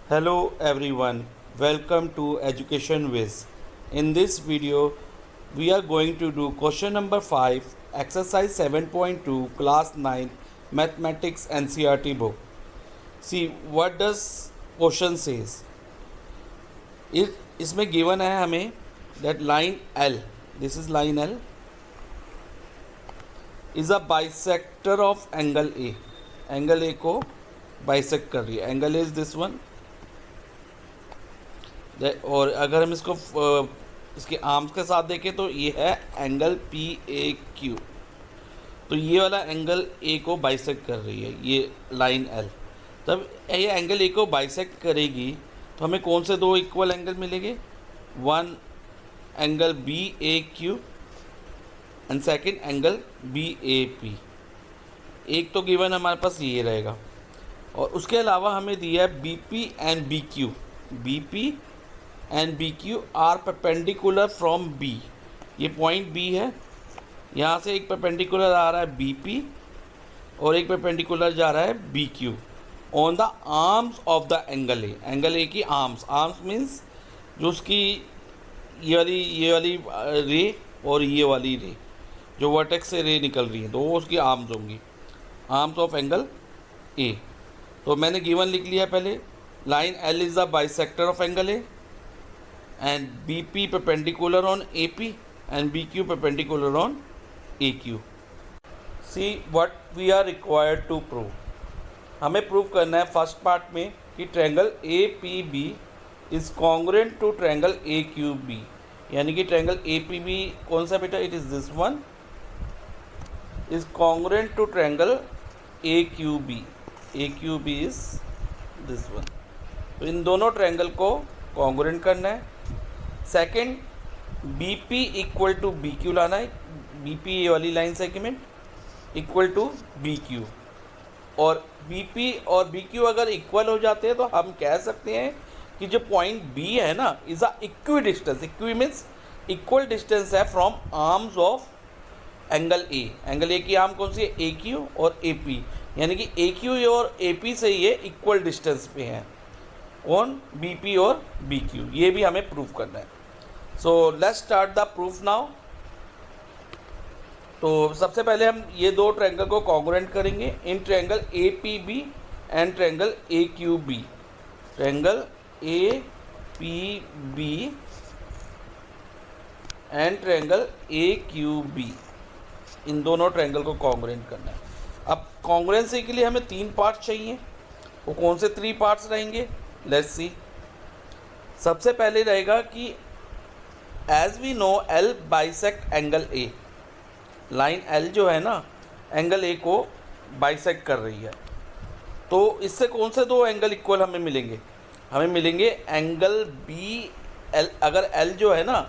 Hello everyone, welcome to Education Wiz. In this video, we are going to do question number 5, exercise 7.2, class 9, mathematics NCERT book. See what does question says. इसमें given है हमें that line L, this is line L, is a bisector of angle A. Angle A को bisect कर रही है. Angle A is this one. और अगर हम इसको इसके आर्म्स के साथ देखें तो ये है एंगल पी ए क्यू. तो ये वाला एंगल ए को बाइसेक्ट कर रही है ये लाइन एल. तब ये एंगल ए को बाइसेक्ट करेगी तो हमें कौन से दो इक्वल एंगल मिलेंगे? One angle B A Q and second angle B A P. एक तो गिवन हमारे पास ये रहेगा और उसके अलावा हमें दिया है B P and B Q. B P and B Q are perpendicular from B. ये पॉइंट बी है, यहाँ से एक परपेंडिकुलर आ रहा है बी पी और एक परपेंडिकुलर जा रहा है B Q on the arms of the angle A. Angle A की आर्म्स, आर्म्स मीन्स जो उसकी ये वाली रे और ये वाली रे जो वर्टेक्स से रे निकल रही है तो वो उसकी आर्म्स होंगी, आर्म्स ऑफ एंगल ए. तो मैंने गिवन लिख लिया पहले. Line L is the bisector of angle A and BP perpendicular on AP and BQ perpendicular on AQ. See what we are required to prove. हमें प्रूव करना है first part में कि triangle APB is congruent to triangle AQB. यानी कि triangle APB कौन सा बेटा? It is this one is congruent to triangle AQB. AQB is this one. तो इन दोनों ट्रायंगल को कॉन्ग्रुएंट करना है. Second, B P equal to B Q लाना है. बी पी ये वाली line segment equal to B Q. और बी पी और बी क्यू अगर इक्वल हो जाते हैं तो हम कह सकते हैं कि जो पॉइंट बी है ना is a equi distance. Equi means equal distance है from arms of angle A. Angle A की आर्म कौन सी है? ए क्यू और ए पी. यानी कि ए क्यू और ए पी से ये इक्वल डिस्टेंस पे हैं ऑन बी पी और बी क्यू. ये भी हमें प्रूव करना है. So let's start the proof now. तो सबसे पहले हम ये दो ट्रायंगल को कॉन्ग्रुएंट करेंगे in triangle A P B and triangle A Q B. Triangle A P B and triangle A Q B, इन दोनों ट्रायंगल को कॉन्ग्रुएंट करना है. अब कॉन्ग्रुएंसी के लिए हमें तीन पार्ट्स चाहिए. वो कौन से थ्री पार्ट्स रहेंगे? Let's see. सबसे पहले रहेगा कि as we know L bisect angle A. Line L जो है ना एंगल ए को बाइसेक्ट कर रही है. तो इससे कौन से दो एंगल इक्वल हमें मिलेंगे? हमें मिलेंगे एंगल बी एल. अगर एल जो है ना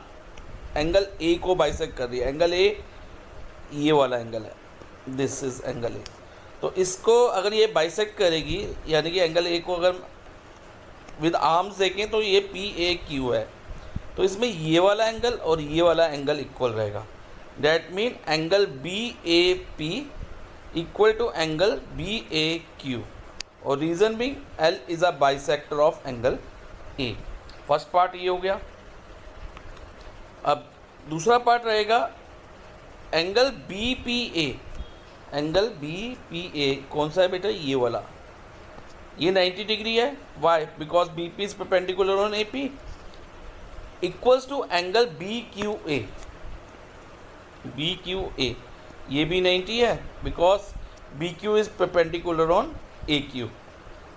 एंगल ए को बाइसेक्ट कर रही है. एंगल ए ये वाला एंगल है, दिस इज एंगल ए. तो इसको अगर ये बाइसेक्ट करेगी यानी कि एंगल ए को अगर विद आर्म्स देखें तो ये पी ए क्यू है. तो इसमें ये वाला एंगल और ये वाला एंगल इक्वल रहेगा. That mean angle B A P equal to angle B A Q. और reason being L is a bisector of angle A. First part ये हो गया. अब दूसरा पार्ट रहेगा angle B P A. Angle B P A कौन सा है बेटा? ये वाला. ये 90 डिग्री है. Why? Because B P is perpendicular on A P equals to angle B Q A. B Q A ये भी 90 है because B Q is perpendicular on A Q.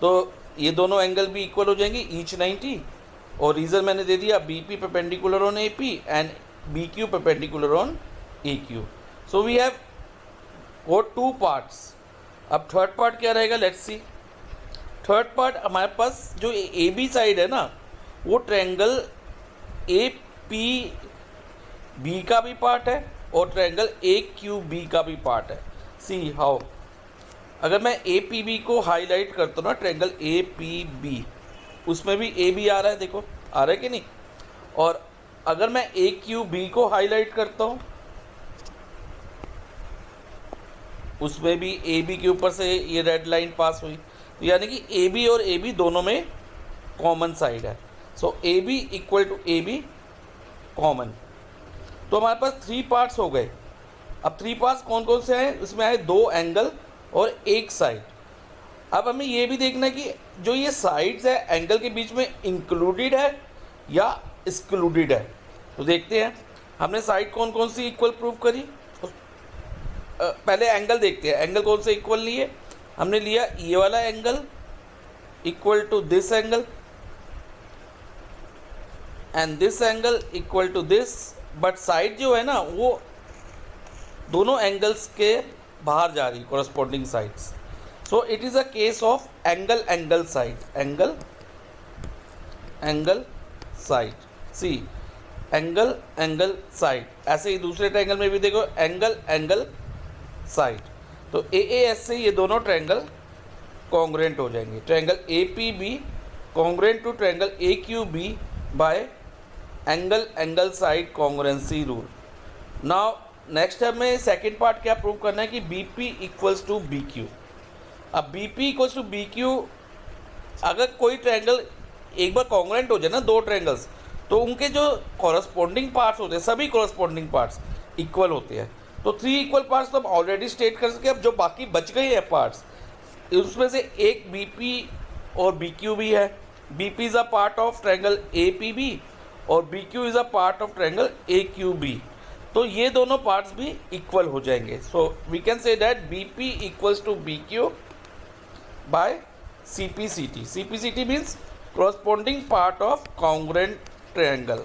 तो ये दोनों एंगल भी इक्वल हो जाएंगे, ईच 90. और रीज़न मैंने दे दिया B P perpendicular on A P and B Q perpendicular on A Q. So we have got two parts. अब थर्ड पार्ट क्या रहेगा? Let's see. थर्ड पार्ट हमारे पास जो ए बी साइड है ना वो ट्रायंगल ए पी बी का भी पार्ट है और ट्रायंगल ए क्यू बी का भी पार्ट है. See how. अगर मैं ए पी बी को हाईलाइट करता हूँ ना ट्रायंगल ए पी बी, उसमें भी ए बी आ रहा है. देखो आ रहा है कि नहीं. और अगर मैं ए क्यू बी को हाईलाइट करता हूँ उसमें भी ए बी के ऊपर से ये रेड लाइन पास हुई. तो यानी कि ए बी और ए बी दोनों में कॉमन साइड है। So A B equal to A B common. तो हमारे पास 3 पार्ट्स हो गए। अब 3 पार्ट्स कौन कौन से हैं? इसमें आए 2 एंगल और 1 साइड। अब हमें ये भी देखना है कि जो ये साइड्स है एंगल के बीच में इंक्लूडेड है या एक्सक्लूडेड है। तो देखते हैं हमने साइड कौन कौन सी इक्वल प्रूव करी। पहले एंगल देखते हैं, एंगल कौन से इक्वल लिए। हमने लिया ये वाला angle equal to this angle and this angle equal to this, but side जो है ना वो दोनों एंगल्स के बाहर जा रही, corresponding sides. So it is a case of angle angle side, angle angle side, see angle angle side. ऐसे ही दूसरे ट्रायंगल में भी देखो एंगल एंगल साइड। तो ए एस से ये दोनों ट्रायंगल कॉन्ग्रुएंट हो जाएंगे। Triangle A P B congruent to triangle A Q B by angle angle side congruency rule. Now next हमें सेकेंड पार्ट क्या प्रूव करना है कि B P equals to B Q. अब B P equals to B Q, अगर कोई triangle एक बार congruent हो जाए ना, 2 ट्रायंगल्स, तो उनके जो कॉरस्पॉन्डिंग पार्ट्स होते हैं सभी कॉरस्पॉन्डिंग पार्ट्स इक्वल होते हैं। तो 3 इक्वल पार्ट्स तो हम ऑलरेडी स्टेट कर सके। अब जो बाकी बच गए हैं पार्ट्स, उसमें से एक बी पी और बी क्यू भी है। B P is a part of triangle A P B और B Q is a part of triangle A Q B. तो ये दोनों पार्ट्स भी इक्वल हो जाएंगे। So we can say that B P equals to B Q by C P C T. C P C T means corresponding part of congruent triangle।